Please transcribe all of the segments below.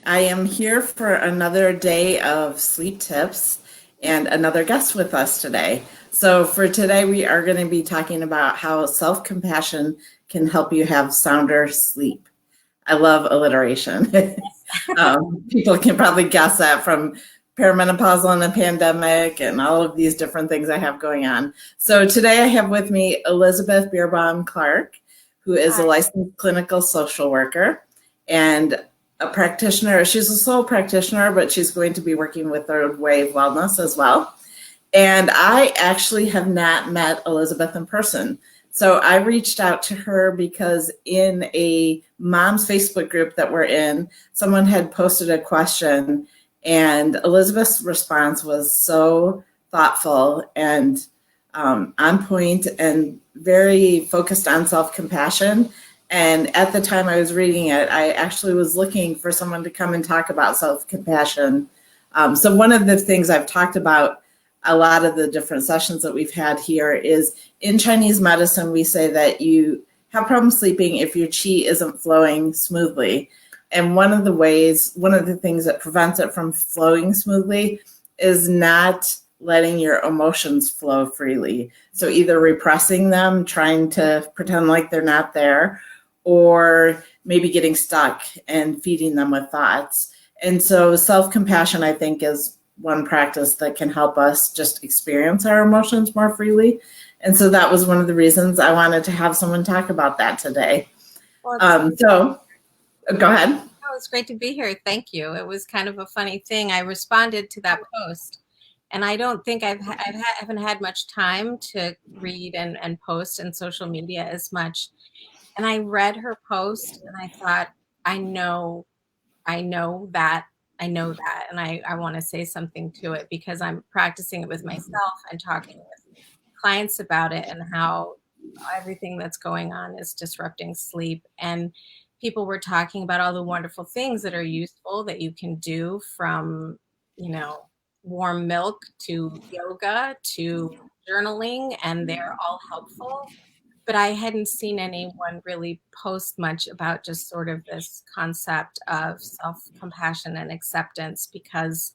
I am here for another day of sleep tips and another guest with us today. So, for today, we are going to be talking about how self compassion can help you have sounder sleep. I love alliteration. People can probably guess that from perimenopausal and the pandemic and all of these different things I have going on. So, today I have with me Elizabeth Beerbaum Clark, who is a licensed clinical social worker and a practitioner. She's a sole practitioner, but she's going to be working with Third Wave Wellness as well. And I actually have not met Elizabeth in person. So I reached out to her because in a mom's Facebook group that we're in, someone had posted a question, and Elizabeth's response was so thoughtful and on point and very focused on self-compassion. And at the time I was reading it, I actually was looking for someone to come and talk about self-compassion. So one of the things I've talked about a lot of the different sessions that we've had here is in Chinese medicine, we say that you have problems sleeping if your qi isn't flowing smoothly. And one of the things that prevents it from flowing smoothly is not letting your emotions flow freely. So either repressing them, trying to pretend like they're not there, or maybe getting stuck and feeding them with thoughts. And so self-compassion, I think, is one practice that can help us just experience our emotions more freely. And so that was one of the reasons I wanted to have someone talk about that today. So go ahead. Oh, it's great to be here. Thank you. It was kind of a funny thing. I responded to that post, and I don't think I haven't had much time to read and post in social media as much. And I read her post, and I thought, I know that, and I want to say something to it because I'm practicing it with myself and talking with clients about it and how everything that's going on is disrupting sleep. And people were talking about all the wonderful things that are useful that you can do, from, warm milk to yoga to journaling, and they're all helpful. But I hadn't seen anyone really post much about just sort of this concept of self-compassion and acceptance, because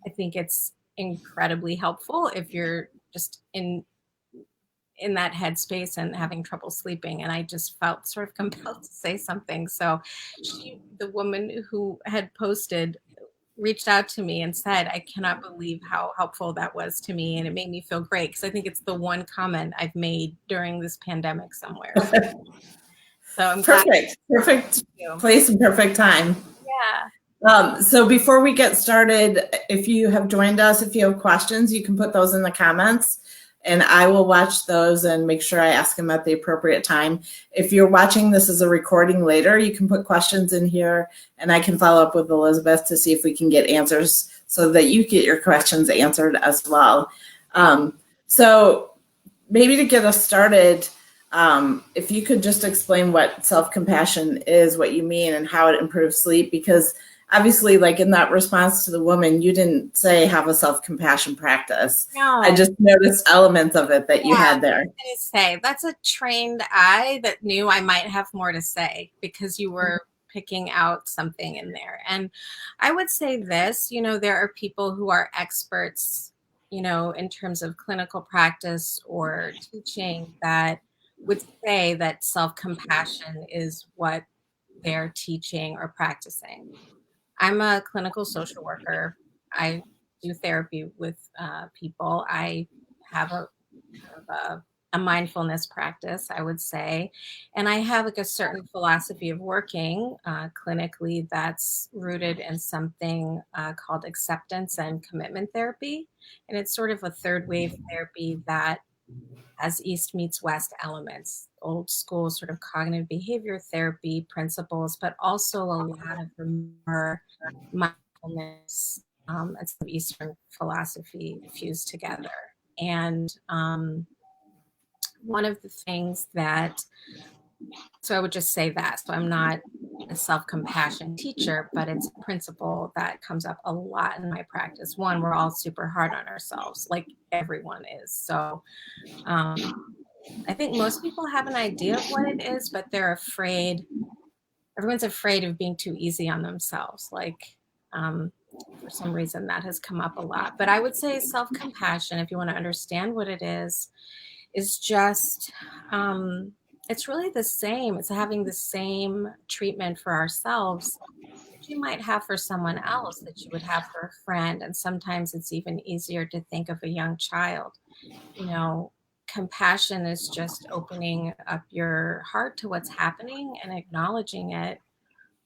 I think it's incredibly helpful if you're just in that headspace and having trouble sleeping. And I just felt sort of compelled to say something. So the woman who had posted, reached out to me and said, I cannot believe how helpful that was to me. And it made me feel great, because I think it's the one comment I've made during this pandemic somewhere. So I'm perfect place and perfect time. Yeah. So before we get started, if you have joined us, if you have questions, you can put those in the comments and I will watch those and make sure I ask them at the appropriate time. If you're watching this as a recording later, you can put questions in here and I can follow up with Elizabeth to see if we can get answers so that you get your questions answered as well. So maybe to get us started, if you could just explain what self-compassion is, what you mean, and how it improves sleep, because obviously, like in that response to the woman, you didn't say have a self-compassion practice. No. I just noticed elements of it that you had there. I was going to say, that's a trained eye that knew I might have more to say, because you were picking out something in there. And I would say this, there are people who are experts, in terms of clinical practice or teaching, that would say that self-compassion is what they're teaching or practicing. I'm a clinical social worker. I do therapy with people. I have a mindfulness practice, I would say. And I have like a certain philosophy of working clinically that's rooted in something called acceptance and commitment therapy. And it's sort of a third wave therapy that has East meets West elements, old school sort of cognitive behavior therapy principles, but also a lot of the more mindfulness and some Eastern philosophy fused together. And one of the things so I would just say that. So I'm not a self-compassion teacher, but it's a principle that comes up a lot in my practice. One, we're all super hard on ourselves, like everyone is. So I think most people have an idea of what it is, but they're afraid everyone's afraid of being too easy on themselves. Like, for some reason that has come up a lot. But I would say self-compassion, if you want to understand what it is just, it's really the same. It's having the same treatment for ourselves that you might have for someone else, that you would have for a friend. And sometimes it's even easier to think of a young child. You know, compassion is just opening up your heart to what's happening and acknowledging it.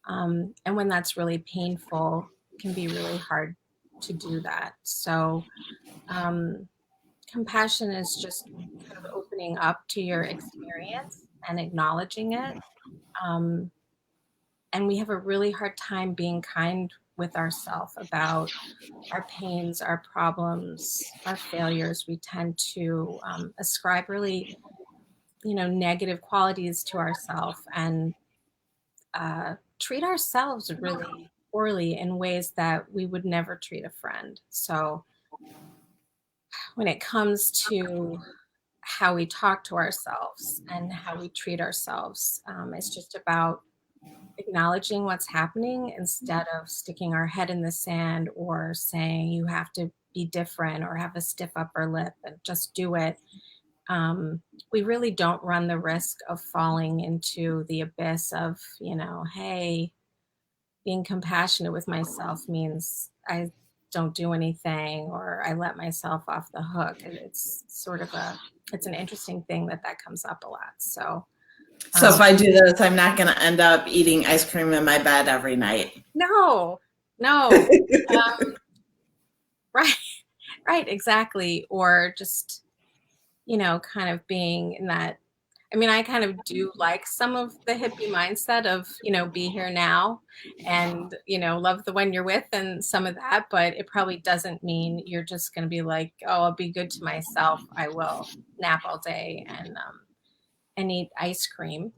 And when that's really painful, it can be really hard to do that. So, compassion is just kind of opening up to your experience and acknowledging it. Um, and we have a really hard time being kind with ourselves about our pains, our problems, our failures. We tend to ascribe really, negative qualities to ourselves and treat ourselves really poorly in ways that we would never treat a friend. So when it comes to how we talk to ourselves and how we treat ourselves, it's just about acknowledging what's happening instead of sticking our head in the sand or saying you have to be different or have a stiff upper lip and just do it. We really don't run the risk of falling into the abyss of, hey, being compassionate with myself means I don't do anything or I let myself off the hook. And it's sort of it's an interesting thing that comes up a lot. So, If I do this, I'm not going to end up eating ice cream in my bed every night. No. Right, right, exactly. Or just, kind of being in that. I mean, I kind of do like some of the hippie mindset of, be here now and, love the one you're with and some of that, but it probably doesn't mean you're just going to be like, oh, I'll be good to myself. I will nap all day and eat ice cream,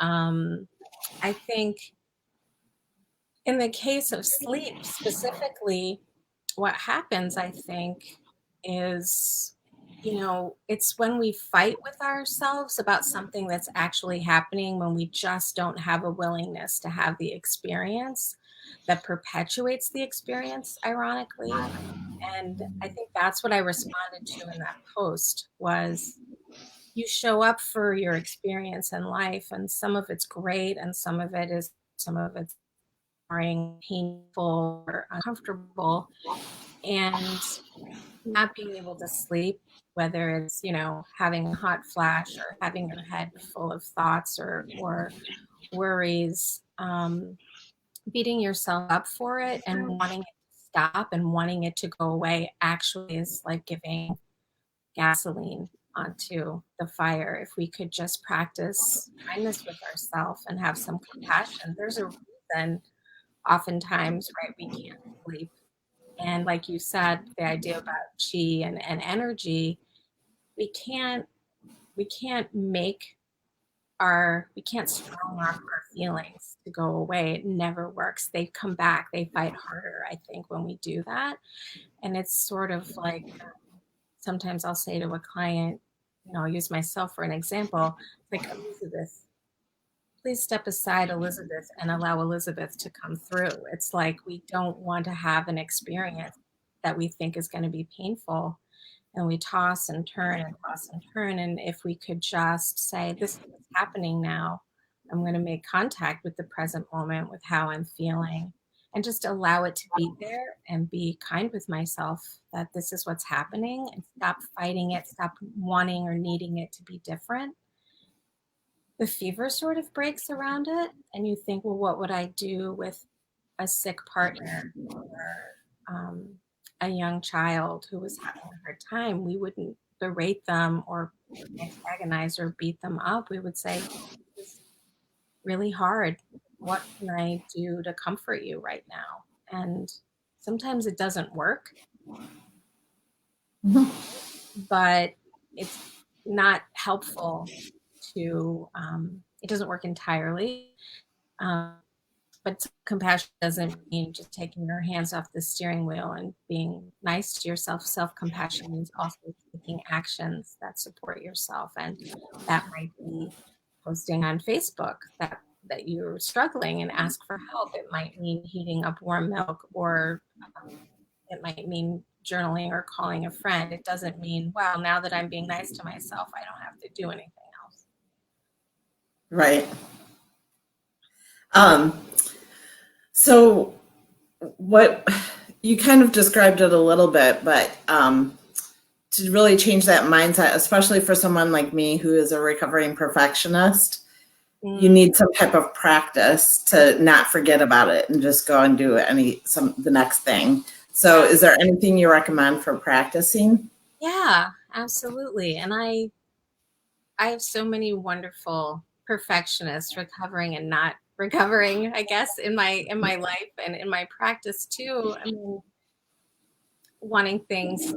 I think in the case of sleep specifically, what happens, I think, is, it's when we fight with ourselves about something that's actually happening, when we just don't have a willingness to have the experience that perpetuates the experience, ironically. And I think that's what I responded to in that post was you show up for your experience in life, and some of it's great and some of it's boring, painful, or uncomfortable. And not being able to sleep, whether it's, having a hot flash or having your head full of thoughts or worries, beating yourself up for it and wanting it to stop and wanting it to go away actually is like giving gasoline onto the fire. If we could just practice kindness with ourselves and have some compassion, there's a reason oftentimes, right, we can't sleep. And like you said, the idea about chi and energy, we can't we can't strong arm our feelings to go away. It never works. They come back. They fight harder, I think, when we do that. And it's sort of like sometimes I'll say to a client, I'll use myself for an example, like, Elizabeth, please step aside, Elizabeth, and allow Elizabeth to come through. It's like we don't want to have an experience that we think is going to be painful. And we toss and turn and toss and turn. And if we could just say, this is what's happening now, I'm going to make contact with the present moment, with how I'm feeling, and just allow it to be there and be kind with myself that this is what's happening and stop fighting it, stop wanting or needing it to be different. The fever sort of breaks around it, and you think, well, what would I do with a sick partner or a young child who was having a hard time? We wouldn't berate them or antagonize or beat them up. We would say, this is really hard. What can I do to comfort you right now? And sometimes it doesn't work, but it's not helpful to, it doesn't work entirely. But compassion doesn't mean just taking your hands off the steering wheel and being nice to yourself. Self-compassion means also taking actions that support yourself. And that might be posting on Facebook. That that you're struggling and ask for help. It might mean heating up warm milk, or it might mean journaling or calling a friend. It doesn't mean, well, now that I'm being nice to myself, I don't have to do anything else. Right. So what you kind of described it a little bit, but to really change that mindset, especially for someone like me who is a recovering perfectionist, you need some type of practice to not forget about it and just go and do the next thing. So is there anything you recommend for practicing? Yeah, absolutely. And I have so many wonderful perfectionists, recovering and not recovering, I guess, in my life and in my practice too. I mean, wanting things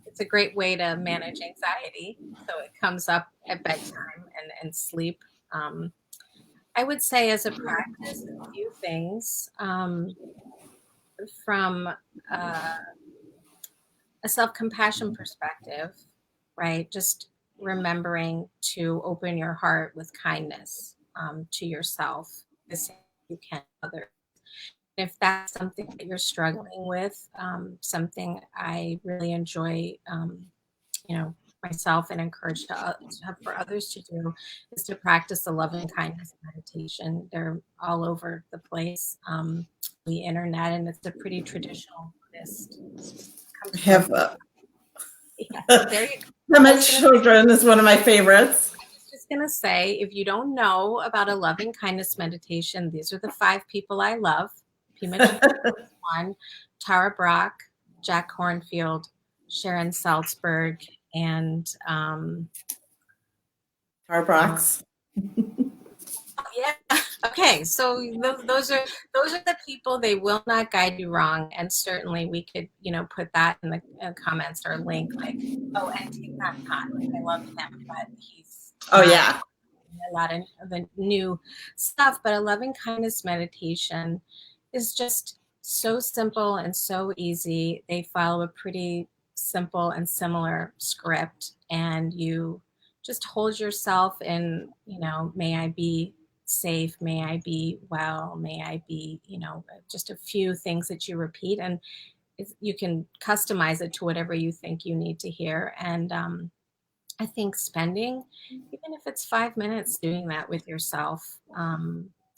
it's a great way to manage anxiety. So it comes up at bedtime and sleep. I would say, as a practice, a few things from a self-compassion perspective, right? Just remembering to open your heart with kindness to yourself, the same you can to others. If that's something that you're struggling with, something I really enjoy, myself, and encourage for others to do, is to practice the loving kindness meditation. They're all over the place, the internet, and it's a pretty traditional Buddhist. There you go. My children is one of my favorites. I was just going to say, if you don't know about a loving kindness meditation, these are the 5 people I love. Pema Chodron is one, Tara Brach, Jack Kornfield, Sharon Salzberg, and Tara Brach. Yeah. Okay. So those are the people. They will not guide you wrong, and certainly we could put that in the comments or link, like, oh, and Thich Nhat Hanh. I love him, but he's a lot of the new stuff. But a loving kindness meditation is just so simple and so easy. They follow a pretty simple and similar script, and you just hold yourself in, may I be safe, may I be well, may I be, just a few things that you repeat, and you can customize it to whatever you think you need to hear. And I think spending, even if it's 5 minutes, doing that with yourself.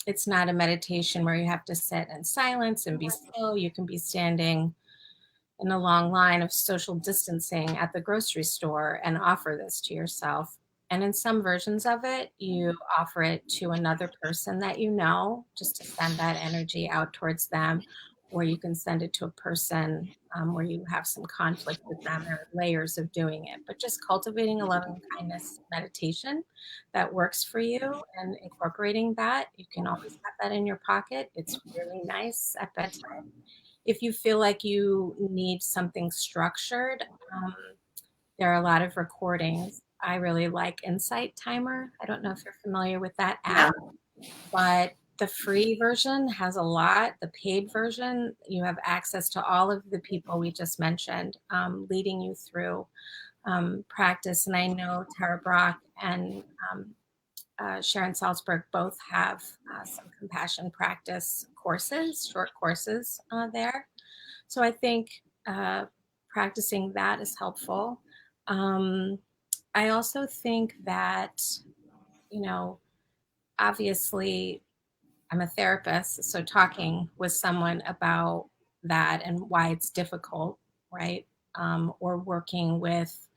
It's not a meditation where you have to sit in silence and be still. You can be standing in a long line of social distancing at the grocery store and offer this to yourself. And in some versions of it, you offer it to another person that you know, just to send that energy out towards them. Or you can send it to a person where you have some conflict with them. There are layers of doing it, but just cultivating a loving kindness meditation that works for you and incorporating that. You can always have that in your pocket. It's really nice at bedtime. If you feel like you need something structured, there are a lot of recordings. I really like Insight Timer. I don't know if you're familiar with that app, but the free version has a lot. The paid version, you have access to all of the people we just mentioned, leading you through practice. And I know Tara Brach and Sharon Salzberg both have some compassion practice courses, short courses there. So I think practicing that is helpful. I also think that, obviously I'm a therapist, so talking with someone about that and why it's difficult, right? Or working with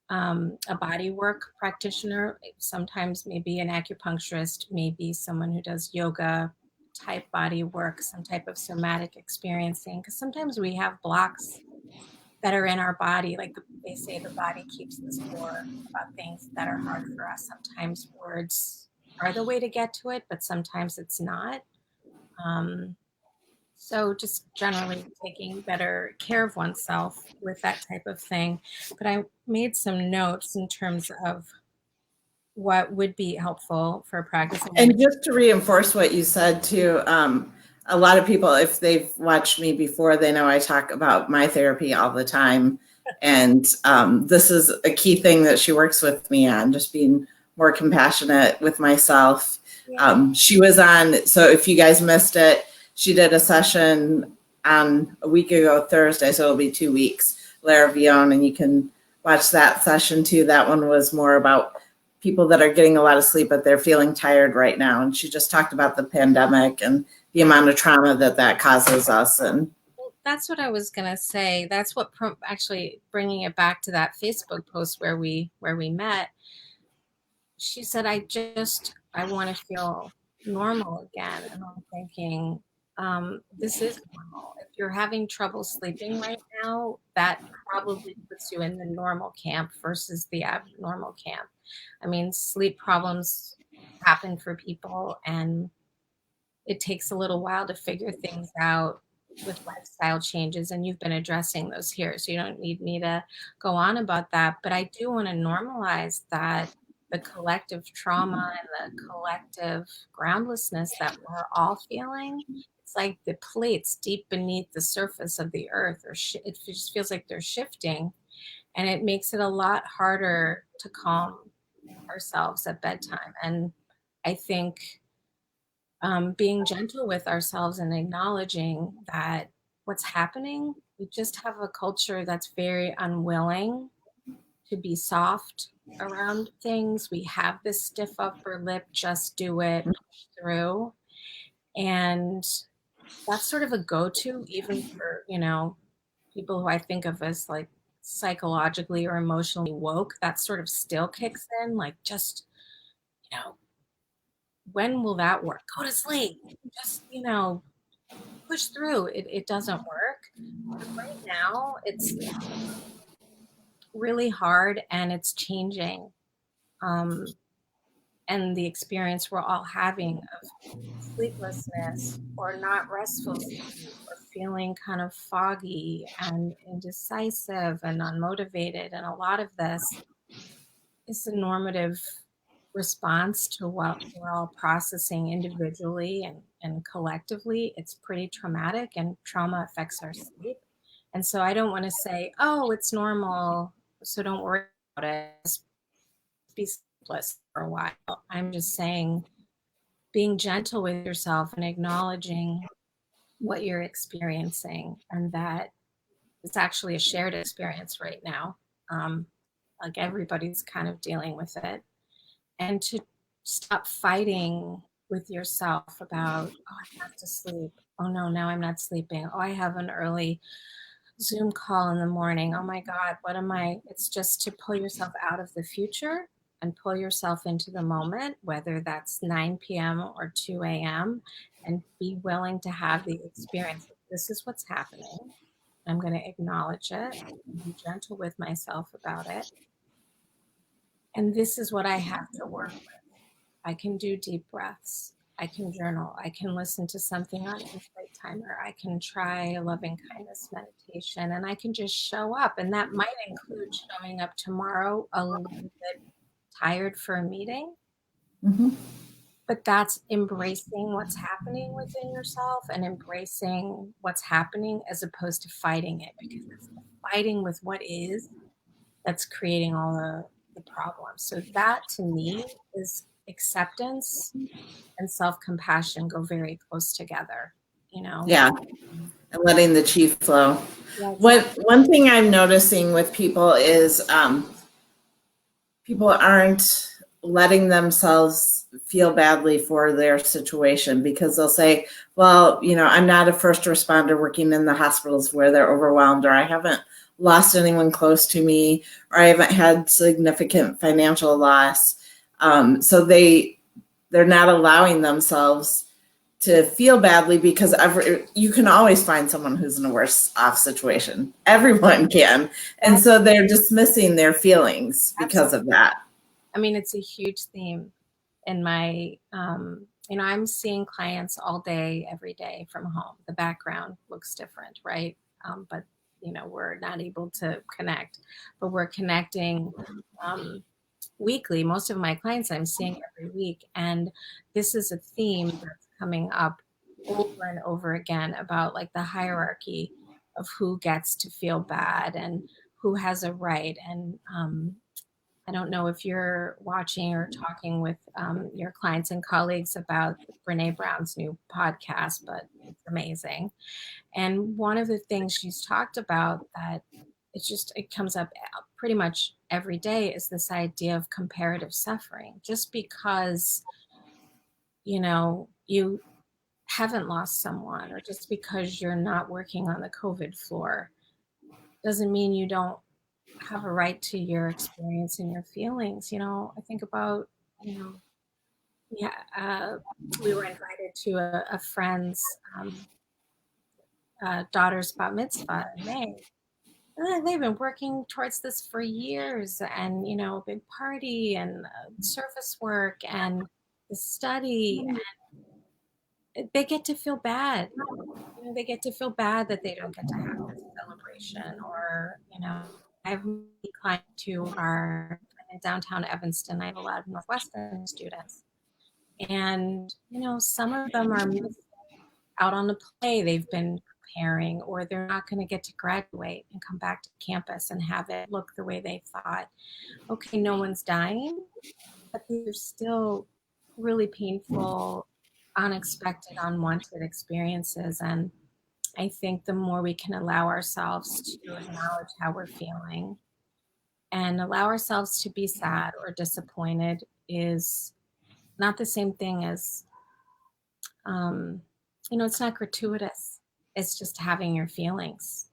a body work practitioner, sometimes maybe an acupuncturist, maybe someone who does yoga type body work, some type of somatic experiencing, because sometimes we have blocks that are in our body. Like they say, the body keeps the score about things that are hard for us. Sometimes words are the way to get to it, but sometimes it's not. So just generally taking better care of oneself with that type of thing. But I made some notes in terms of what would be helpful for practice. And just to reinforce what you said too, a lot of people, if they've watched me before, they know I talk about my therapy all the time. And this is a key thing that she works with me on, just being more compassionate with myself. Yeah. She was on, so if you guys missed it, she did a session on a week ago Thursday, so it'll be 2 weeks, Lara Vion, and you can watch that session too. That one was more about people that are getting a lot of sleep, but they're feeling tired right now. And she just talked about the pandemic and the amount of trauma that causes us. And That's what I was gonna say. That's what actually bringing it back to that Facebook post where we met. She said, I want to feel normal again. And I'm thinking, this is normal. If you're having trouble sleeping right now, that probably puts you in the normal camp versus the abnormal camp. I mean, sleep problems happen for people, and it takes a little while to figure things out with lifestyle changes, and you've been addressing those here, so you don't need me to go on about that. But I do want to normalize that the collective trauma and the collective groundlessness that we're all feeling, it's like the plates deep beneath the surface of the earth, or it just feels like they're shifting, and it makes it a lot harder to calm ourselves at bedtime. And I think being gentle with ourselves and acknowledging that what's happening, we just have a culture that's very unwilling to be soft around things. We have this stiff upper lip, just do it, push through. And that's sort of a go-to even for, people who I think of as like psychologically or emotionally woke. That sort of still kicks in, like just, you know, when will that work? Go to sleep. Just, push through. It doesn't work. But right now, it's really hard and it's changing. And the experience we're all having of sleeplessness or not restful sleep or feeling kind of foggy and indecisive and unmotivated. And a lot of this is a normative response to what we're all processing individually and collectively. It's pretty traumatic, and trauma affects our sleep. And so I don't want to say, oh, it's normal, so don't worry about it. Just be sleepless for a while. I'm just saying, being gentle with yourself and acknowledging what you're experiencing, and that it's actually a shared experience right now. Like everybody's kind of dealing with it. And to stop fighting with yourself about, oh, I have to sleep. Oh no, now I'm not sleeping. Oh, I have an early Zoom call in the morning. Oh my God, what am I? It's just to pull yourself out of the future and pull yourself into the moment, whether that's 9 p.m. or 2 a.m., and be willing to have the experience. This is what's happening. I'm going to acknowledge it and be gentle with myself about it. And this is what I have to work with. I can do deep breaths. I can journal. I can listen to something on Insight Timer. I can try a loving kindness meditation, and I can just show up. And that might include showing up tomorrow a little bit tired for a meeting. mm-hmm. But that's embracing what's happening within yourself and embracing what's happening as opposed to fighting it, because it's fighting with what is that's creating all the problems. So that to me is acceptance and self-compassion go very close together, Yeah, and letting the chi flow. Yeah, exactly. One thing I'm noticing with people is people aren't letting themselves feel badly for their situation, because they'll say, well, I'm not a first responder working in the hospitals where they're overwhelmed, or I haven't lost anyone close to me, or I haven't had significant financial loss. So they're not allowing themselves to feel badly, because you can always find someone who's in a worse off situation. Everyone can. And so they're dismissing their feelings because of that. I mean, it's a huge theme in my, I'm seeing clients all day, every day from home. The background looks different, right? But, we're not able to connect, but we're connecting weekly. Most of my clients I'm seeing every week. And this is a theme that's coming up over and over again about like the hierarchy of who gets to feel bad and who has a right. And I don't know if you're watching or talking with your clients and colleagues about Brene Brown's new podcast, but it's amazing. And one of the things she's talked about that it comes up pretty much every day is this idea of comparative suffering. Just because, you haven't lost someone, or just because you're not working on the COVID floor, doesn't mean you don't have a right to your experience and your feelings. I think about, you know, yeah, we were invited to a friend's daughter's bat mitzvah in May. And they've been working towards this for years, and big party and surface work and the study. And they get to feel bad. They get to feel bad that they don't get to have this celebration. Or I have clients who are in downtown Evanston. I have a lot of Northwestern students, and some of them are missing out on the play they've been preparing, or they're not going to get to graduate and come back to campus and have it look the way they thought. Okay, no one's dying, but these are still really painful, unexpected, unwanted experiences. And I think the more we can allow ourselves to acknowledge how we're feeling and allow ourselves to be sad or disappointed is not the same thing as, it's not gratuitous. It's just having your feelings.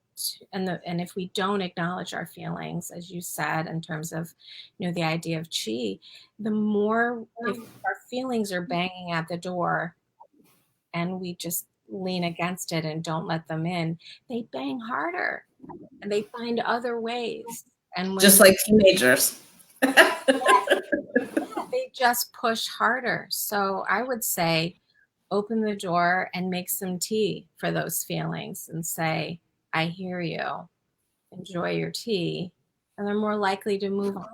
And if we don't acknowledge our feelings, as you said, in terms of, the idea of chi, the more, if our feelings are banging at the door and we just lean against it and don't let them in, they bang harder and they find other ways. And just like teenagers. They just push harder. So I would say, open the door and make some tea for those feelings and say, I hear you, enjoy your tea, and they're more likely to move on.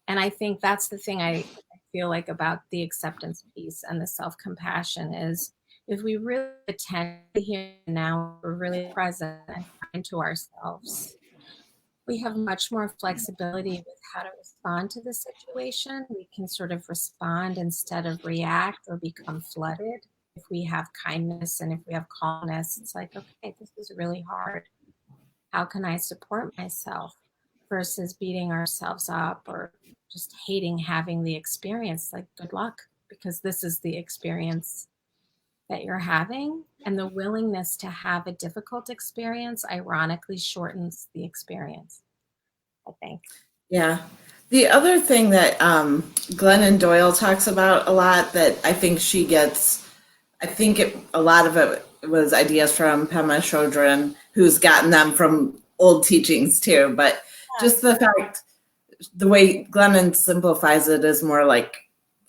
And I think that's the thing I feel like about the acceptance piece and the self-compassion is, if we really attend to here and now, we're really present and kind to ourselves, we have much more flexibility with how to respond to the situation. We can sort of respond instead of react or become flooded. If we have kindness and if we have calmness, it's like, okay, this is really hard. How can I support myself? Versus beating ourselves up or just hating having the experience. Like, good luck, because this is the experience that you're having. And the willingness to have a difficult experience ironically shortens the experience, I think. Yeah. The other thing that Glennon Doyle talks about a lot that I think she gets, a lot of it was ideas from Pema Chodron, who's gotten them from old teachings too. But just the fact, the way Glennon simplifies it is more like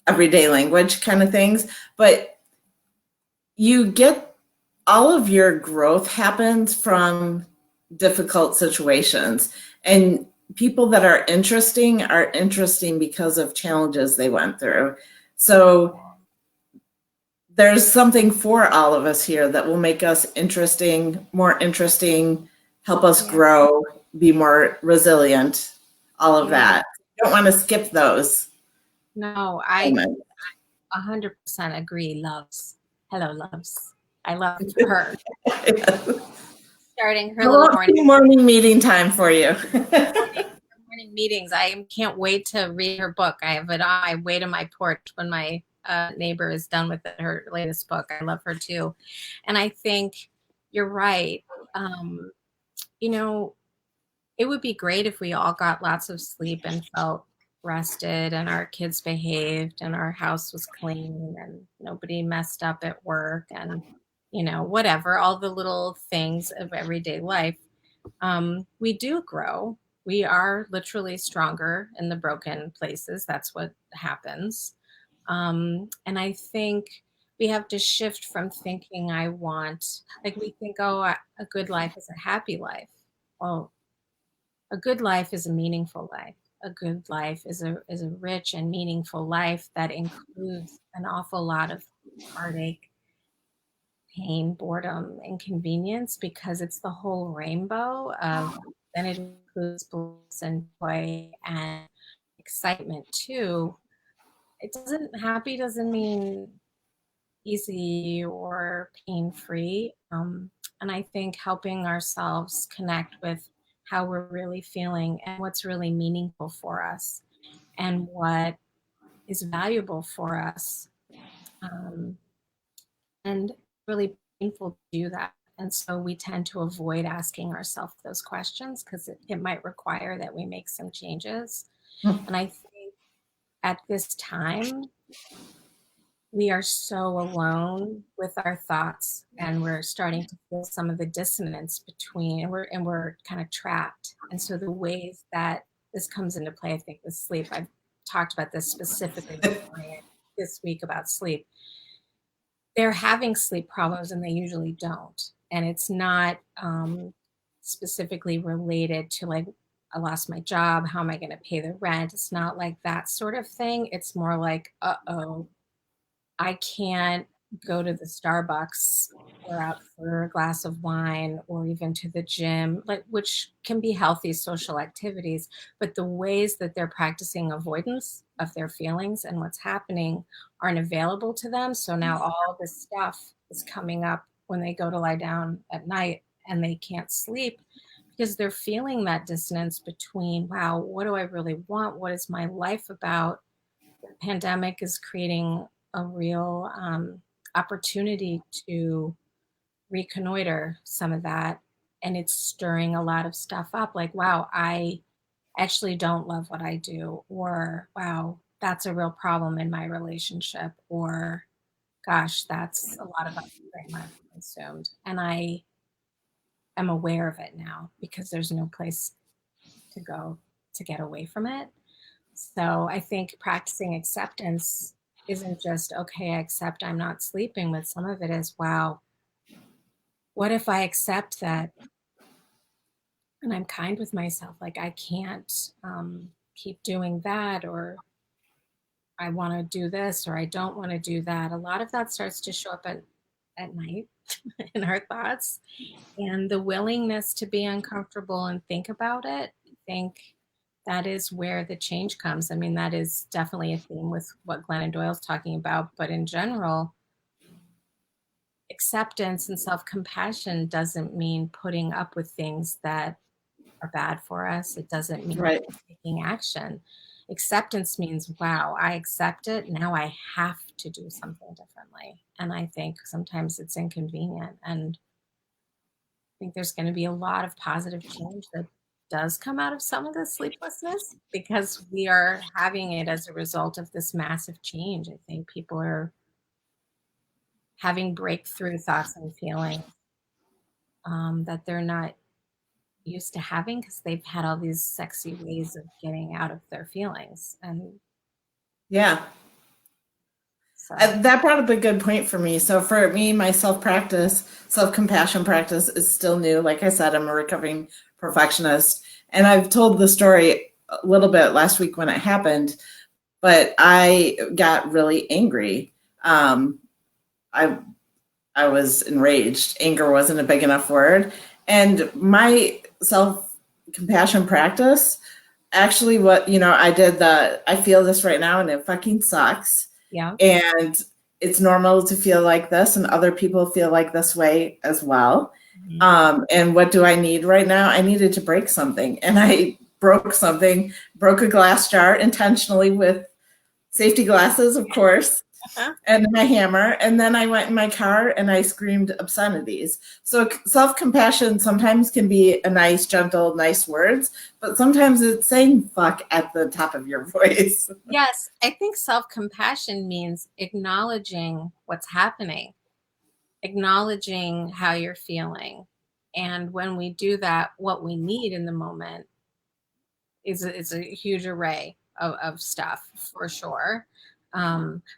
everyday language kind of things. But you get all of your growth happens from difficult situations. And people that are interesting because of challenges they went through. So there's something for all of us here that will make us more interesting, help us grow, be more resilient, all of that. You don't want to skip those. No, I 100% agree. Hello, Loves. I love her. Starting her little morning meeting time for you. morning meetings. I can't wait to read her book. I have it on my way to my porch when my neighbor is done with her latest book. I love her too. And I think you're right. It would be great if we all got lots of sleep and felt rested and our kids behaved and our house was clean and nobody messed up at work and, whatever, all the little things of everyday life. We do grow. We are literally stronger in the broken places. That's what happens. And I think we have to shift from thinking we think, oh, a good life is a happy life. Well, a good life is a meaningful life. A good life is a rich and meaningful life that includes an awful lot of heartache, pain, boredom, inconvenience, because it's the whole rainbow of, then it includes bliss and joy and excitement too. Happy doesn't mean easy or pain free. And I think helping ourselves connect with how we're really feeling and what's really meaningful for us and what is valuable for us. Um, and really painful to do that. And so we tend to avoid asking ourselves those questions because it might require that we make some changes. And I think at this time, we are so alone with our thoughts, and we're starting to feel some of the dissonance between, and we're kind of trapped. And so the ways that this comes into play, I think, with sleep, I've talked about this specifically with a client this week about sleep. They're having sleep problems and they usually don't. And it's not specifically related to like, I lost my job, how am I going to pay the rent? It's not like that sort of thing. It's more like, uh-oh, I can't go to the Starbucks or out for a glass of wine or even to the gym, like, which can be healthy social activities, but the ways that they're practicing avoidance of their feelings and what's happening aren't available to them. So now all this stuff is coming up when they go to lie down at night and they can't sleep because they're feeling that dissonance between, wow, what do I really want? What is my life about? The pandemic is creating a real opportunity to reconnoiter some of that. And it's stirring a lot of stuff up like, wow, I actually don't love what I do. Or, wow, that's a real problem in my relationship. Or, gosh, that's a lot of time I've consumed. And I am aware of it now because there's no place to go to get away from it. So I think practicing acceptance isn't just, okay, I accept I'm not sleeping, but some of it is, wow, what if I accept that and I'm kind with myself? Like I can't keep doing that, or I want to do this, or I don't want to do that. A lot of that starts to show up at night in our thoughts. And the willingness to be uncomfortable and think about it, I think that is where the change comes. I mean, that is definitely a theme with what Glennon Doyle's talking about. But in general, acceptance and self-compassion doesn't mean putting up with things that are bad for us. It doesn't mean Right. taking action. Acceptance means, wow, I accept it. Now I have to do something differently. And I think sometimes it's inconvenient. And I think there's going to be a lot of positive change that does come out of some of the sleeplessness because we are having it as a result of this massive change. I think people are having breakthrough thoughts and feelings that they're not used to having because they've had all these sexy ways of getting out of their feelings. And Yeah. so, That brought up a good point for me. So for me, my self-compassion practice is still new. Like I said, I'm a recovering perfectionist. And I've told the story a little bit last week when it happened, but I got really angry. I I was enraged. Anger wasn't a big enough word. And my self-compassion practice actually I did I feel this right now and it fucking sucks. yeah. And it's normal to feel like this and other people feel like this way as well. Mm-hmm. And what do I need right now? I needed to break something. And I broke a glass jar intentionally with safety glasses, of course, Uh-huh. and my hammer. And then I went in my car and I screamed obscenities. So self-compassion sometimes can be a nice, gentle, nice words, but sometimes it's saying fuck at the top of your voice. Yes, I think self-compassion means acknowledging what's happening, acknowledging how you're feeling. And when we do that, what we need in the moment is a huge array of stuff for sure.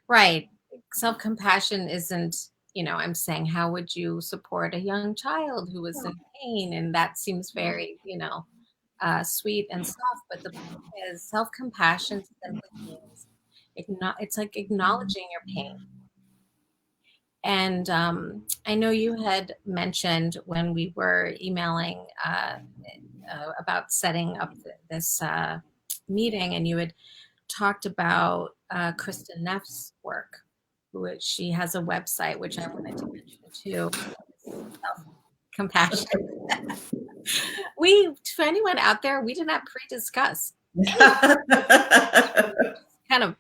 Right. Self-compassion isn't, I'm saying, how would you support a young child who is in pain? And that seems very, sweet and soft. But the point is, self-compassion simply means it's like acknowledging your pain. And I know you had mentioned when we were emailing about setting up this meeting, and you had talked about Kristen Neff's work, which she has a website, which I wanted to mention too. Compassion. For anyone out there, we did not pre-discuss. Kind of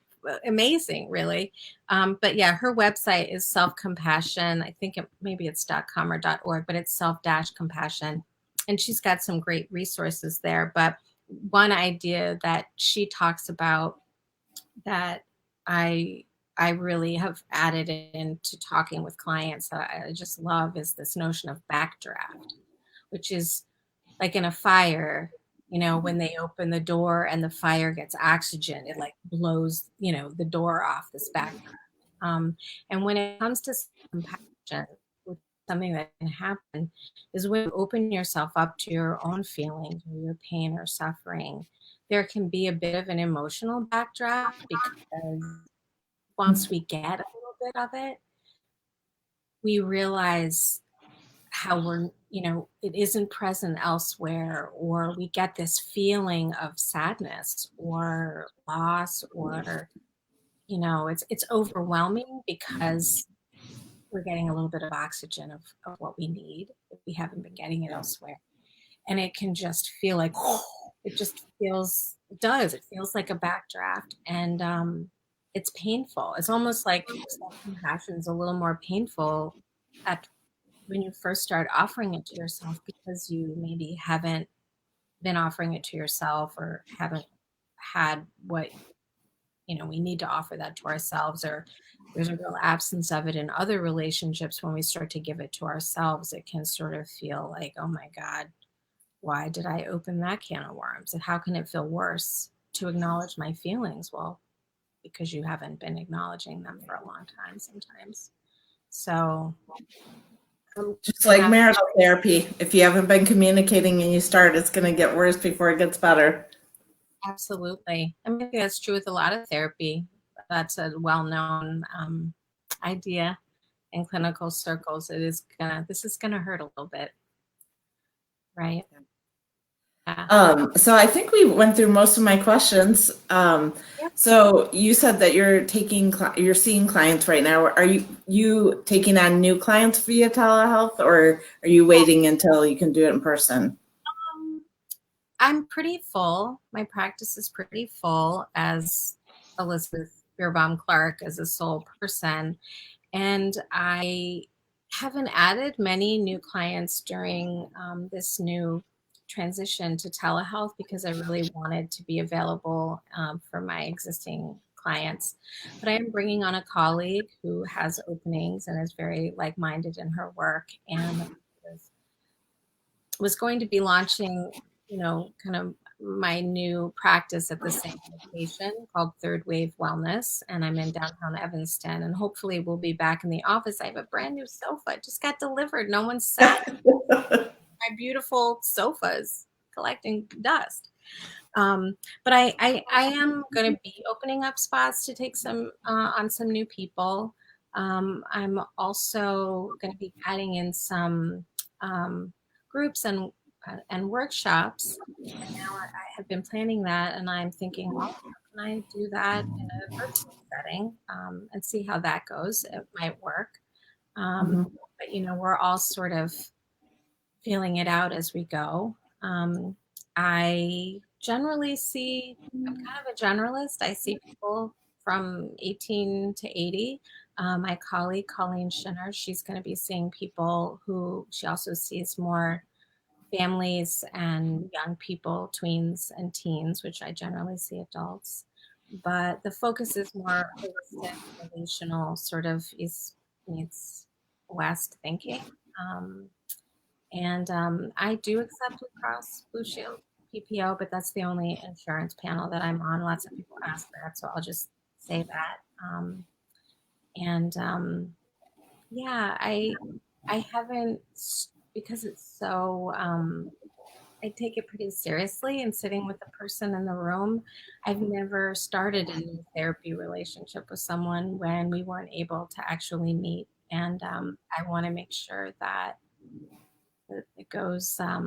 amazing, really. But yeah, her website is Self-Compassion. I think maybe it's .com or .org, but it's self-compassion. And she's got some great resources there. But one idea that she talks about that I really have added into talking with clients that I just love is this notion of backdraft, which is like in a fire, when they open the door and the fire gets oxygen, it like blows, the door off this backdraft. And when it comes to compassion, something that can happen is when you open yourself up to your own feelings or your pain or suffering, there can be a bit of an emotional backdraft because once we get a little bit of it, we realize how it isn't present elsewhere, or we get this feeling of sadness or loss, or, it's overwhelming because we're getting a little bit of oxygen of what we need if we haven't been getting it elsewhere. And it can just feel like, it feels like a backdraft. And it's painful. It's almost like self-compassion is a little more painful when you first start offering it to yourself, because you maybe haven't been offering it to yourself or haven't had what, we need to offer that to ourselves, or there's a real absence of it in other relationships. When we start to give it to ourselves, it can sort of feel like, oh my God, why did I open that can of worms? And how can it feel worse to acknowledge my feelings? Well, because you haven't been acknowledging them for a long time sometimes. So just like marital therapy, if you haven't been communicating and you start, it's going to get worse before it gets better. Absolutely. I mean, that's true with a lot of therapy. That's a well-known idea in clinical circles. This is gonna hurt a little bit, right? Yeah. So I think we went through most of my questions. So you said that you're seeing clients right now. Are you taking on new clients via telehealth, or are you waiting until you can do it in person? I'm pretty full. My practice is pretty full as Elizabeth Beerbaum Clark as a sole person. And I haven't added many new clients during this new transition to telehealth, because I really wanted to be available for my existing clients. But I am bringing on a colleague who has openings and is very like-minded in her work, and was going to be launching, kind of my new practice at the same location called Third Wave Wellness. And I'm in downtown Evanston, and hopefully we'll be back in the office. I have a brand new sofa. It just got delivered. No one sat my beautiful sofas collecting dust. But I am going to be opening up spots to take on some new people. I'm also going to be adding in some groups and workshops. And now I have been planning that, and I'm thinking, well, how can I do that in a virtual setting and see how that goes? It might work. But we're all sort of feeling it out as we go. I generally I'm kind of a generalist. I see people from 18 to 80. My colleague, Colleen Schinner, she's going to be seeing people who she also sees more families and young people, tweens and teens, which I generally see adults. But the focus is more holistic, relational, sort of East meets West thinking. And I do accept Blue Cross Blue Shield PPO, but that's the only insurance panel that I'm on. Lots of people ask that, so I'll just say that. Yeah, I haven't, because it's so, I take it pretty seriously and sitting with the person in the room. I've never started a new therapy relationship with someone when we weren't able to actually meet. And I want to make sure that it goes, I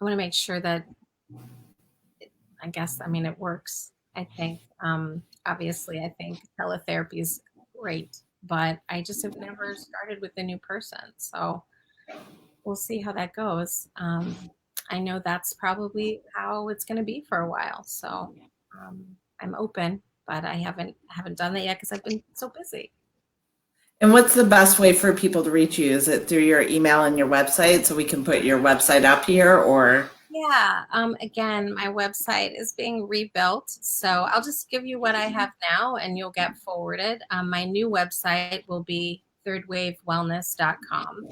want to make sure that it works I think, obviously, I think teletherapy is great, but I just have never started with a new person. So we'll see how that goes. I know that's probably how it's going to be for a while. So um, I'm open, but I haven't done that yet because I've been so busy. And what's the best way for people to reach you? Is it through your email and your website so we can put your website up here, or? Yeah. Again, my website is being rebuilt. So I'll just give you what I have now and you'll get forwarded. My new website will be thirdwavewellness.com.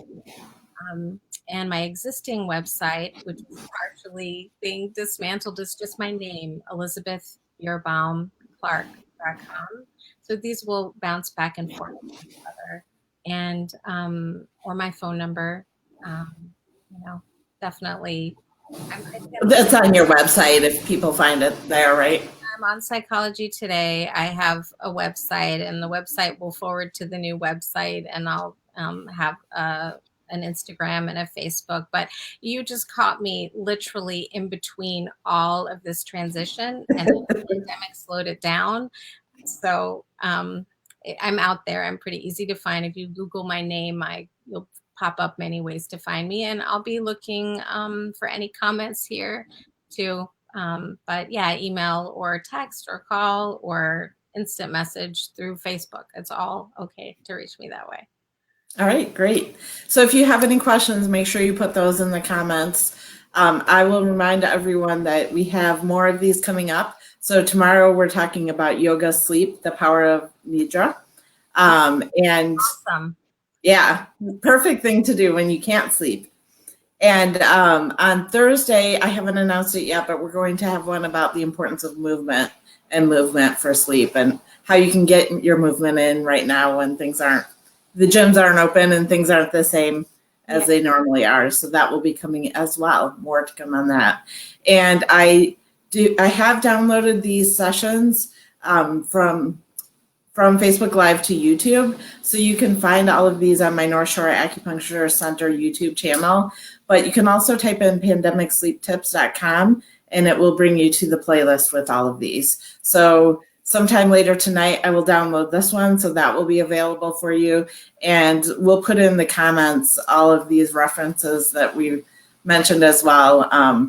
And my existing website, which is partially being dismantled, is just my name, ElizabethBeerbaumClark.com. So these will bounce back and forth with each other. And, or my phone number, definitely. That's on your website if people find it there, right? I'm on Psychology Today. I have a website, and the website will forward to the new website, and I'll have an Instagram and a Facebook. But you just caught me literally in between all of this transition, and the pandemic slowed it down. So I'm out there. I'm pretty easy to find. If you Google my name, you'll pop up many ways to find me, and I'll be looking for any comments here too. But yeah, email or text or call or instant message through Facebook. It's all okay to reach me that way. All right, great. So if you have any questions, make sure you put those in the comments. I will remind everyone that we have more of these coming up. So tomorrow we're talking about yoga, sleep, the power of nidra. And awesome. Yeah, perfect thing to do when you can't sleep. And on Thursday, I haven't announced it yet, but we're going to have one about the importance of movement and movement for sleep and how you can get your movement in right now when the gyms aren't open and things aren't the same as they normally are. So that will be coming as well. More to come on that. And I have downloaded these sessions from Facebook Live to YouTube. So you can find all of these on my North Shore Acupuncture Center YouTube channel. But you can also type in pandemicsleeptips.com and it will bring you to the playlist with all of these. So sometime later tonight, I will download this one. So that will be available for you. And we'll put in the comments all of these references that we mentioned as well,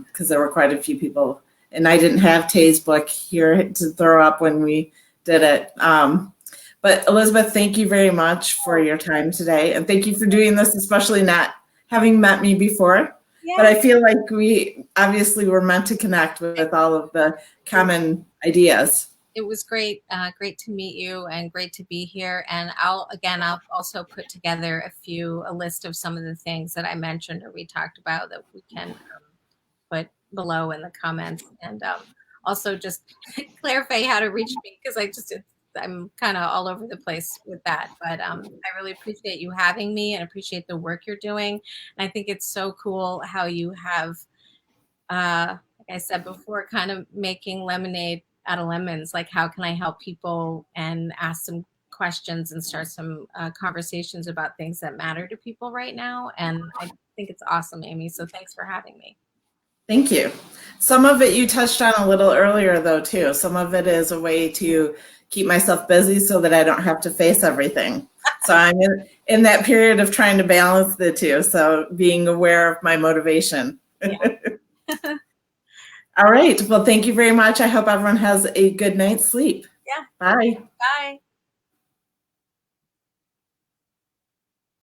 because there were quite a few people. And I didn't have Tay's book here to throw up when we did it. But Elizabeth, thank you very much for your time today. And thank you for doing this, especially not having met me before. Yeah. But I feel like we obviously were meant to connect with all of the common ideas. It was great. Great to meet you and great to be here. And I'll also put together a list of some of the things that I mentioned or we talked about that we can put below in the comments. And also just clarify how to reach me because I'm kind of all over the place with that, but I really appreciate you having me and appreciate the work you're doing. And I think it's so cool how you have, like I said before, kind of making lemonade out of lemons. Like, how can I help people and ask some questions and start some conversations about things that matter to people right now. And I think it's awesome, Amy. So thanks for having me. Thank you. Some of it you touched on a little earlier, though, too. Some of it is a way to keep myself busy so that I don't have to face everything. So I'm in that period of trying to balance the two. So being aware of my motivation. Yeah. All right. Well, thank you very much. I hope everyone has a good night's sleep. Yeah. Bye. Bye.